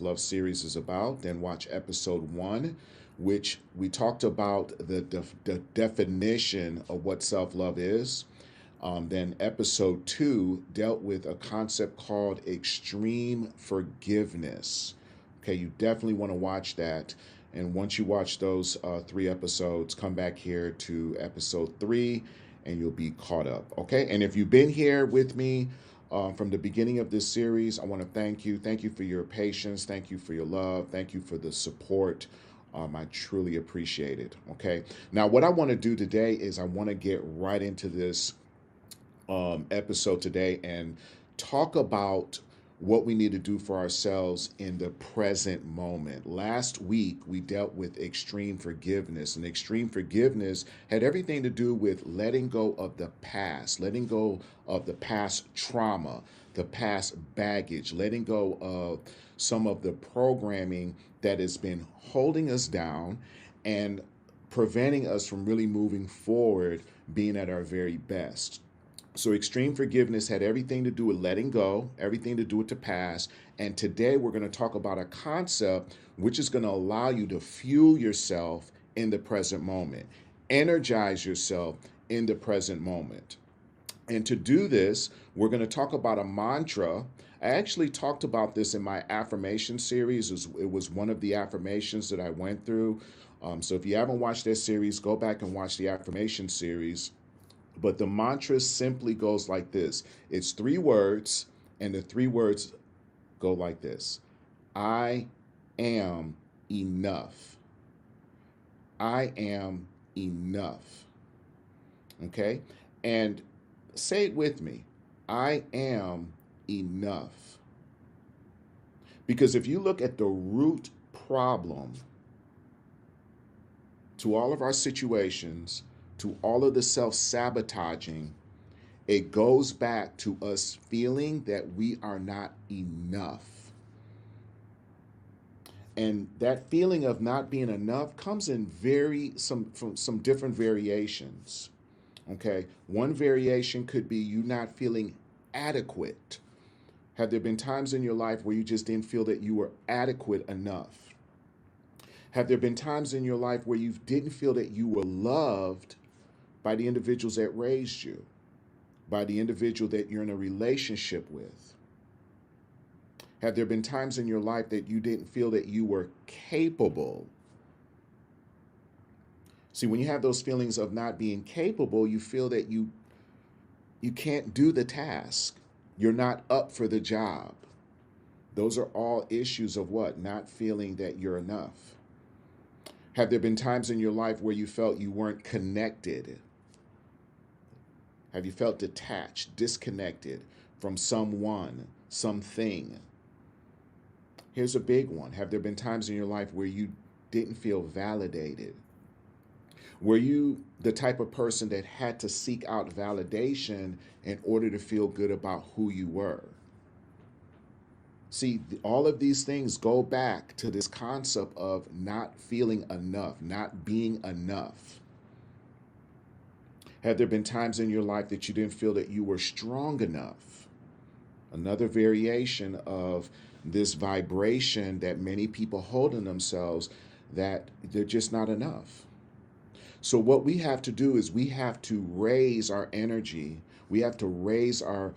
Love series is about. Then watch episode 1, which we talked about the definition of what self love is. Then episode 2 dealt with a concept called extreme forgiveness. Okay, you definitely want to watch that. And once you watch those 3 episodes, come back here to episode 3 and you'll be caught up. Okay, and if you've been here with me from the beginning of this series, I want to thank you. Thank you for your patience. Thank you for your love. Thank you for the support. I truly appreciate it. Okay, now what I want to do today is I want to get right into this episode today and talk about what we need to do for ourselves in the present moment. Last week, we dealt with extreme forgiveness, and extreme forgiveness had everything to do with letting go of the past, letting go of the past trauma, the past baggage, letting go of some of the programming that has been holding us down and preventing us from really moving forward, being at our very best. So, extreme forgiveness had everything to do with letting go, everything to do with the past. And today we're going to talk about a concept which is going to allow you to fuel yourself in the present moment, energize yourself in the present moment. And to do this, we're going to talk about a mantra. I actually talked about this in my affirmation series. It was one of the affirmations that I went through. So, if you haven't watched that series, go back and watch the affirmation series. But the mantra simply goes like this. It's 3 words, and the 3 words go like this: I am enough. I am enough. Okay? And say it with me: I am enough. Because if you look at the root problem to all of our situations, to all of the self sabotaging, it goes back to us feeling that we are not enough. And that feeling of not being enough comes in from some different variations. Okay? One variation could be you not feeling adequate. Have there been times in your life where you just didn't feel that you were adequate enough? Have there been times in your life where you didn't feel that you were loved by the individuals that raised you, by the individual that you're in a relationship with? Have there been times in your life that you didn't feel that you were capable? See, when you have those feelings of not being capable, you feel that you can't do the task. You're not up for the job. Those are all issues of what? Not feeling that you're enough. Have there been times in your life where you felt you weren't connected? Have you felt detached, disconnected from someone, something? Here's a big one. Have there been times in your life where you didn't feel validated? Were you the type of person that had to seek out validation in order to feel good about who you were? See, all of these things go back to this concept of not feeling enough, not being enough. Have there been times in your life that you didn't feel that you were strong enough? Another variation of this vibration that many people hold in themselves, that they're just not enough. So, what we have to do is we have to raise our energy, we have to raise our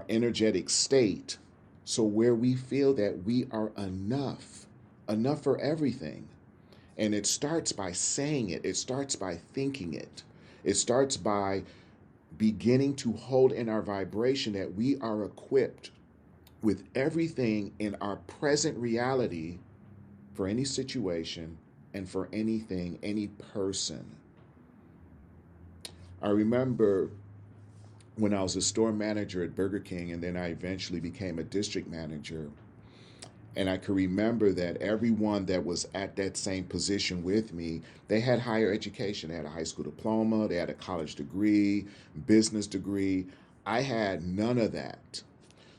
energetic state. So, where we feel that we are enough, enough for everything. And it starts by saying it, it starts by thinking it, it starts by beginning to hold in our vibration that we are equipped with everything in our present reality for any situation and for anything, any person. I remember when I was a store manager at Burger King, and then I eventually became a district manager. And I can remember that everyone that was at that same position with me, they had higher education. They had a high school diploma, they had a college degree, business degree. I had none of that.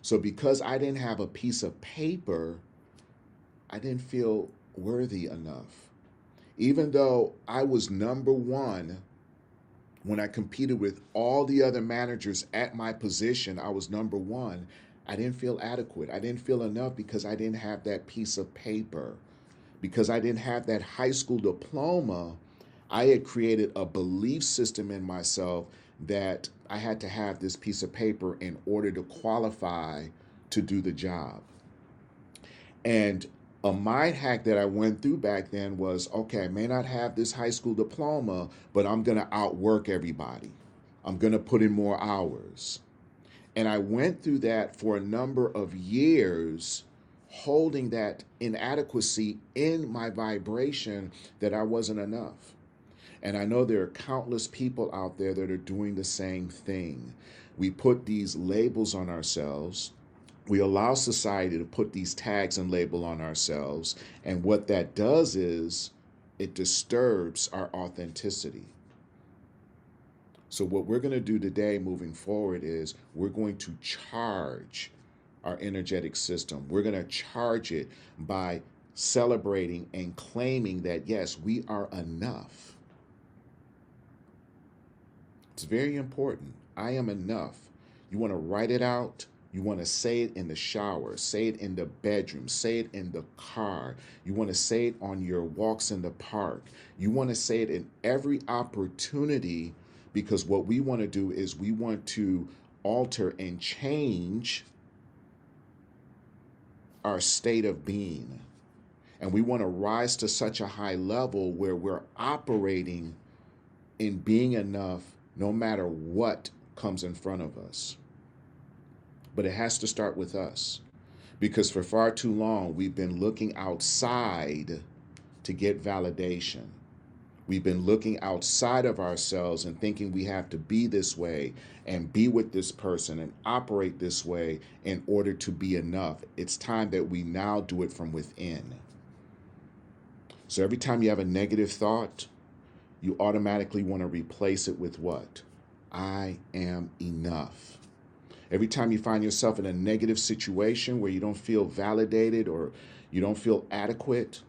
So because I didn't have a piece of paper, I didn't feel worthy enough. Even though I was number one when I competed with all the other managers at my position, I was number one. I didn't feel adequate. I didn't feel enough because I didn't have that piece of paper. Because I didn't have that high school diploma, I had created a belief system in myself that I had to have this piece of paper in order to qualify to do the job. And a mind hack that I went through back then was, okay, I may not have this high school diploma, but I'm going to outwork everybody. I'm going to put in more hours. And I went through that for a number of years, holding that inadequacy in my vibration that I wasn't enough. And I know there are countless people out there that are doing the same thing. We put these labels on ourselves. We allow society to put these tags and label on ourselves. And what that does is it disturbs our authenticity. So what we're going to do today moving forward is we're going to charge our energetic system. We're going to charge it by celebrating and claiming that, yes, we are enough. It's very important. I am enough. You want to write it out. You want to say it in the shower, say it in the bedroom, say it in the car. You want to say it on your walks in the park. You want to say it in every opportunity, because what we want to do is we want to alter and change our state of being. And we want to rise to such a high level where we're operating in being enough no matter what comes in front of us. But it has to start with us, because for far too long we've been looking outside to get validation. We've been looking outside of ourselves and thinking we have to be this way and be with this person and operate this way in order to be enough. It's time that we now do it from within. So every time you have a negative thought, you automatically want to replace it with what? I am enough. Every time you find yourself in a negative situation where you don't feel validated or you don't feel adequate,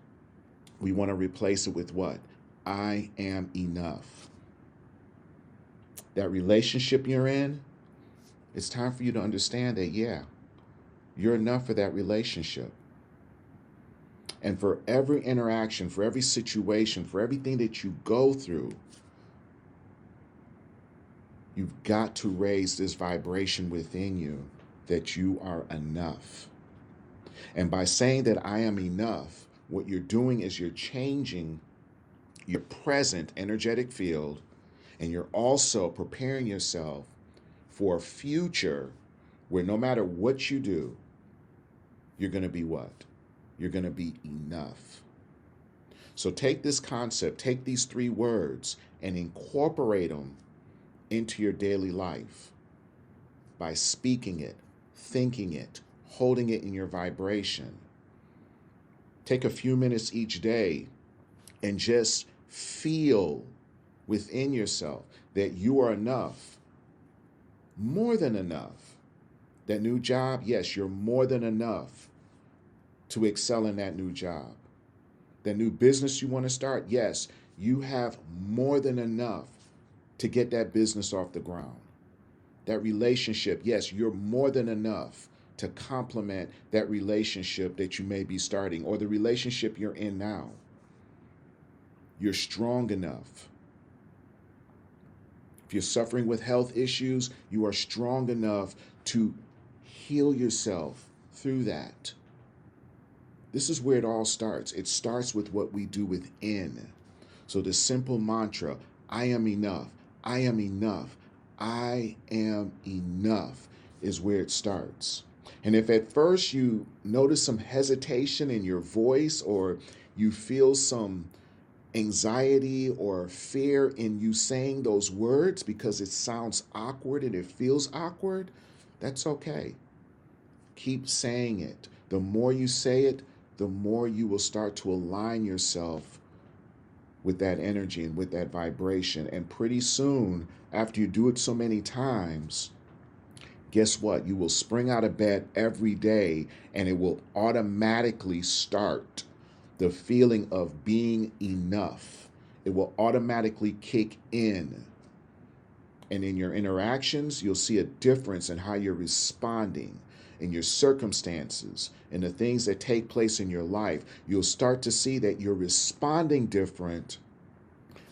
we want to replace it with what? I am enough. That relationship you're in, it's time for you to understand that, yeah, you're enough for that relationship. And for every interaction, for every situation, for everything that you go through, you've got to raise this vibration within you that you are enough. And by saying that I am enough, what you're doing is you're changing your present energetic field, and you're also preparing yourself for a future where no matter what you do, you're going to be what? You're going to be enough. So take this concept, take these 3 words and incorporate them into your daily life by speaking it, thinking it, holding it in your vibration. Take a few minutes each day and just feel within yourself that you are enough, more than enough. That new job, yes, you're more than enough to excel in that new job. That new business you want to start, yes, you have more than enough to get that business off the ground. That relationship, yes, you're more than enough to complement that relationship that you may be starting or the relationship you're in now. You're strong enough. If you're suffering with health issues, you are strong enough to heal yourself through that. This is where it all starts. It starts with what we do within. So the simple mantra, I am enough, I am enough, I am enough, is where it starts. And if at first you notice some hesitation in your voice, or you feel some anxiety or fear in you saying those words because it sounds awkward and it feels awkward, that's okay. Keep saying it. The more you say it, the more you will start to align yourself with that energy and with that vibration. And pretty soon, after you do it so many times, guess what? You will spring out of bed every day and it will automatically start the feeling of being enough. It will automatically kick in. And in your interactions, you'll see a difference in how you're responding. and your circumstances and the things that take place in your life, you'll start to see that you're responding different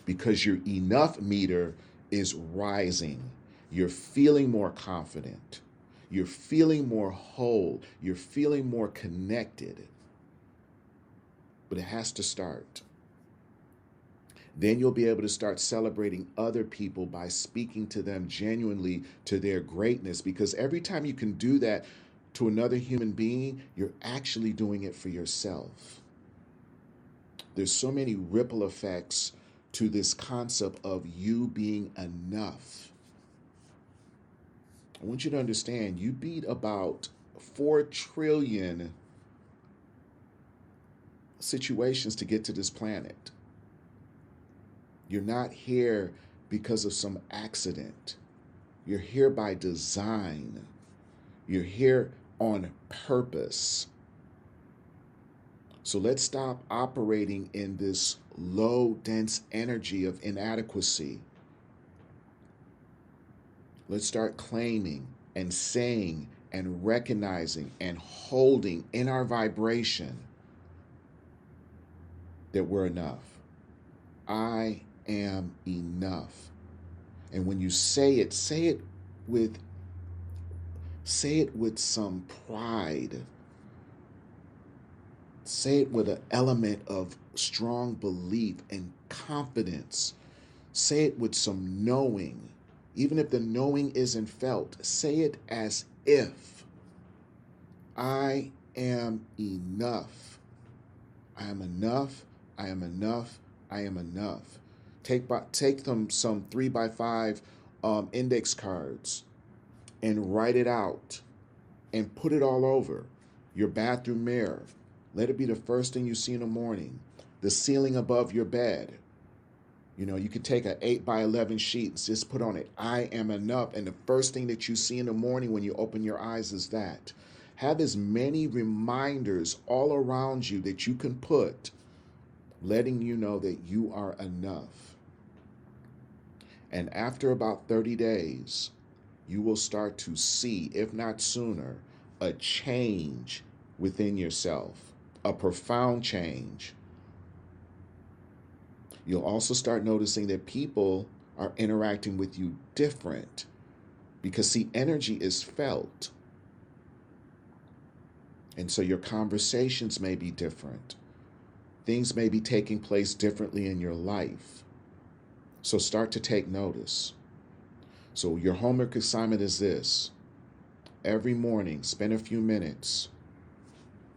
because your enough meter is rising. You're feeling more confident. You're feeling more whole. You're feeling more connected. But it has to start. Then you'll be able to start celebrating other people by speaking to them genuinely to their greatness, because every time you can do that to another human being, you're actually doing it for yourself. There's so many ripple effects to this concept of you being enough. I want you to understand, you beat about 4 trillion situations to get to this planet. You're not here because of some accident. You're here by design. You're here on purpose. So let's stop operating in this low, dense energy of inadequacy. Let's start claiming and saying and recognizing and holding in our vibration that we're enough. I am enough. And when you say it with some pride. Say it with an element of strong belief and confidence. Say it with some knowing. Even if the knowing isn't felt, say it as if I am enough. I am enough. I am enough. I am enough. Take them some 3x5 index cards and write it out and put it all over your bathroom mirror. Let it be the first thing you see in the morning. The ceiling above your bed. You know, you could take an 8x11 sheet and just put on it, I am enough. And the first thing that you see in the morning when you open your eyes is that. Have as many reminders all around you that you can put, letting you know that you are enough. And after about 30 days, you will start to see, if not sooner, a change within yourself, a profound change. You'll also start noticing that people are interacting with you different because, see, energy is felt. And so your conversations may be different. Things may be taking place differently in your life. So start to take notice. So your homework assignment is this. Every morning, spend a few minutes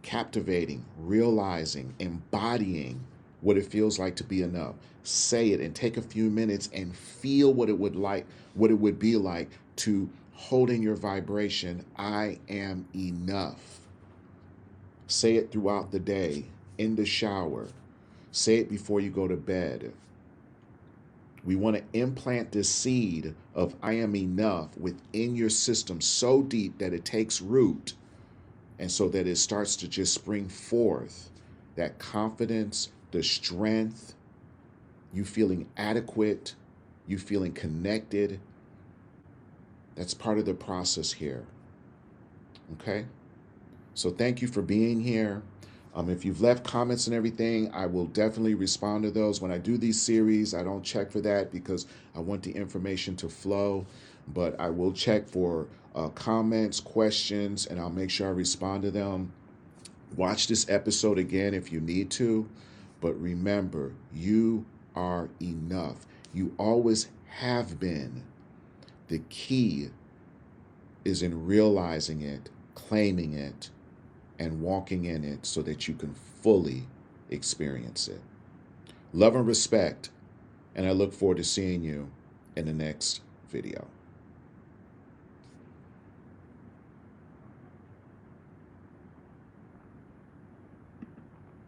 captivating, realizing, embodying what it feels like to be enough. Say it and take a few minutes and feel what it would be like to hold in your vibration, I am enough. Say it throughout the day, in the shower. Say it before you go to bed. We want to implant this seed of I am enough within your system so deep that it takes root, and so that it starts to just spring forth that confidence, the strength, you feeling adequate, you feeling connected. That's part of the process here. Okay? So thank you for being here. If you've left comments and everything, I will definitely respond to those. When I do these series, I don't check for that because I want the information to flow, but I will check for comments, questions, and I'll make sure I respond to them. Watch this episode again if you need to, but remember, you are enough. You always have been. The key is in realizing it, claiming it, and walking in it so that you can fully experience it. Love and respect, and I look forward to seeing you in the next video.